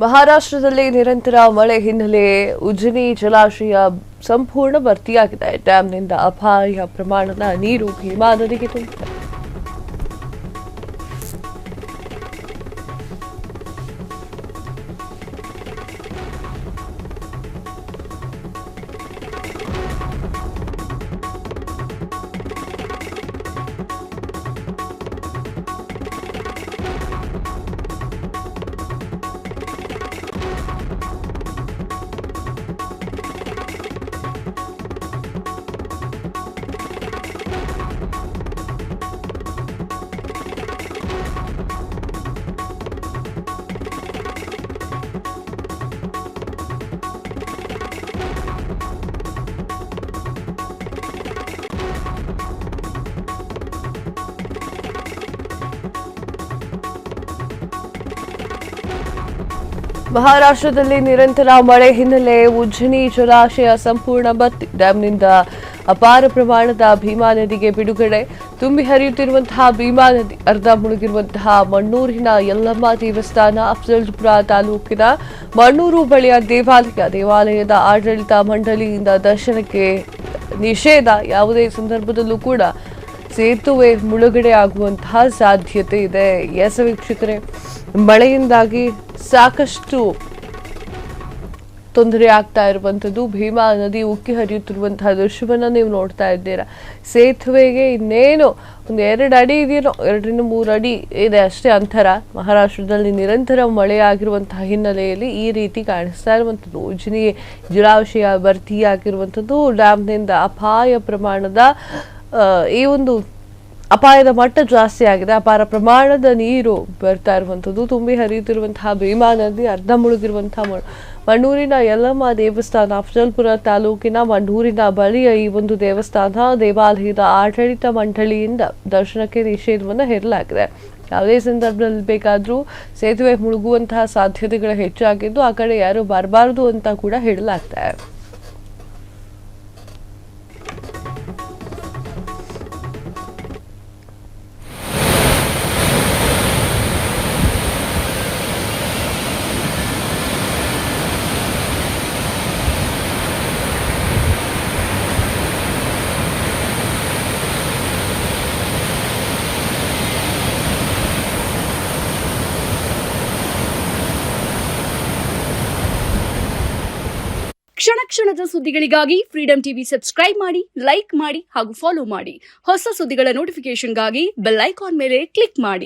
ಮಹಾರಾಷ್ಟ್ರದಲ್ಲಿ ನಿರಂತರ ಮಳೆ ಹಿನ್ನೆಲೆ ಉಜ್ಜನಿ ಜಲಾಶಯ ಸಂಪೂರ್ಣ ಭರ್ತಿಯಾಗಿದೆ. ಡ್ಯಾಂನಿಂದ ಅಪಾಯ ಪ್ರಮಾಣದ ನೀರು ಭೀಮಾ ನದಿಗೆ ತುಂಬಿದೆ. ಮಹಾರಾಷ್ಟ್ರದಲ್ಲಿ ನಿರಂತರ ಮಳೆ ಹಿನ್ನೆಲೆ ಉಜ್ಜನಿ ಜಲಾಶಯ ಸಂಪೂರ್ಣ ಭರ್ತಿ. ಡ್ಯಾಂನಿಂದ ಅಪಾರ ಪ್ರಮಾಣದ ಭೀಮಾ ನದಿಗೆ ಬಿಡುಗಡೆ. ತುಂಬಿ ಹರಿಯುತ್ತಿರುವಂತಹ ಭೀಮಾ ನದಿ ಅರ್ಧ ಮುಳುಗಿರುವಂತಹ ಮಣ್ಣೂರಿನ ಯಲ್ಲಮ್ಮ ದೇವಸ್ಥಾನ, ಅಫಜಲ್ಪುರ ತಾಲೂಕಿನ ಮಣ್ಣೂರು ಬಳಿಯ ದೇವಾಲಯದ ಆಡಳಿತ ಮಂಡಳಿಯಿಂದ ದರ್ಶನಕ್ಕೆ ನಿಷೇಧ. ಯಾವುದೇ ಸಂದರ್ಭದಲ್ಲೂ ಕೂಡ ಸೇತುವೆ ಮುಳುಗಡೆ ಆಗುವಂತಹ ಸಾಧ್ಯತೆ ಇದೆ. ಎಸ್ ವೀಕ್ಷಕರೇ, ಮಳೆಯಿಂದಾಗಿ ಸಾಕಷ್ಟು ತೊಂದರೆ ಆಗ್ತಾ ಇರುವಂಥದ್ದು. ಭೀಮಾ ನದಿ ಉಕ್ಕಿ ಹರಿಯುತ್ತಿರುವಂತಹ ದೃಶ್ಯವನ್ನ ನೀವು ನೋಡ್ತಾ ಇದ್ದೀರಾ. ಸೇತುವೆಗೆ ಇನ್ನೇನು ಒಂದು 2 ಅಡಿ ಇದೆಯೋ, 2ರಿಂದ 3 ಅಡಿ ಇದೆ ಅಷ್ಟೇ ಅಂತರ. ಮಹಾರಾಷ್ಟ್ರದಲ್ಲಿ ನಿರಂತರ ಮಳೆಯಾಗಿರುವಂತಹ ಹಿನ್ನೆಲೆಯಲ್ಲಿ ಈ ರೀತಿ ಕಾಣಿಸ್ತಾ ಇರುವಂಥದ್ದು. ಉಜ್ಜನಿ ಜಲಾಶಯ ಭರ್ತಿಯಾಗಿರುವಂಥದ್ದು. ಡ್ಯಾಂನಿಂದ ಅಪಾಯ ಪ್ರಮಾಣದ ಈ ಒಂದು ಅಪಾಯದ ಮಟ್ಟ ಜಾಸ್ತಿ ಆಗಿದೆ. ಅಪಾರ ಪ್ರಮಾಣದ ನೀರು ಬರ್ತಾ ಇರುವಂಥದ್ದು. ತುಂಬಿ ಹರಿಯುತ್ತಿರುವಂತಹ ಭೀಮಾ ನದಿ, ಅರ್ಧ ಮುಳುಗಿರುವಂತಹ ಮಣ್ಣೂರಿನ ಯಲ್ಲಮ್ಮ ದೇವಸ್ಥಾನ, ಅಫಜಲ್ಪುರ ತಾಲೂಕಿನ ಮಣ್ಣೂರಿನ ಬಳಿಯ ಈ ಒಂದು ದೇವಾಲಯದ ಆಡಳಿತ ಮಂಡಳಿಯಿಂದ ದರ್ಶನಕ್ಕೆ ನಿಷೇಧವನ್ನು ಹೇರಲಾಗಿದೆ. ಯಾವುದೇ ಸಂದರ್ಭದಲ್ಲಿ ಬೇಕಾದರೂ ಸೇತುವೆ ಮುಳುಗುವಂತಹ ಸಾಧ್ಯತೆಗಳು ಹೆಚ್ಚಾಗಿದ್ದು, ಆ ಕಡೆ ಯಾರು ಬರಬಾರದು ಅಂತ ಕೂಡ ಹೇಳಲಾಗ್ತಾ ಇದೆ. ಕ್ಷಣ ಕ್ಷಣದ ಸುದ್ದಿಗಳಿಗಾಗಿ ಫ್ರೀಡಂ ಟಿವಿ ಸಬ್ಸ್ಕ್ರೈಬ್ ಮಾಡಿ, ಲೈಕ್ ಮಾಡಿ ಹಾಗೂ ಫಾಲೋ ಮಾಡಿ. ಹೊಸ ಸುದ್ದಿಗಳ ನೋಟಿಫಿಕೇಶನ್ಗಾಗಿ ಬೆಲ್ ಐಕಾನ್ ಮೇಲೆ ಕ್ಲಿಕ್ ಮಾಡಿ.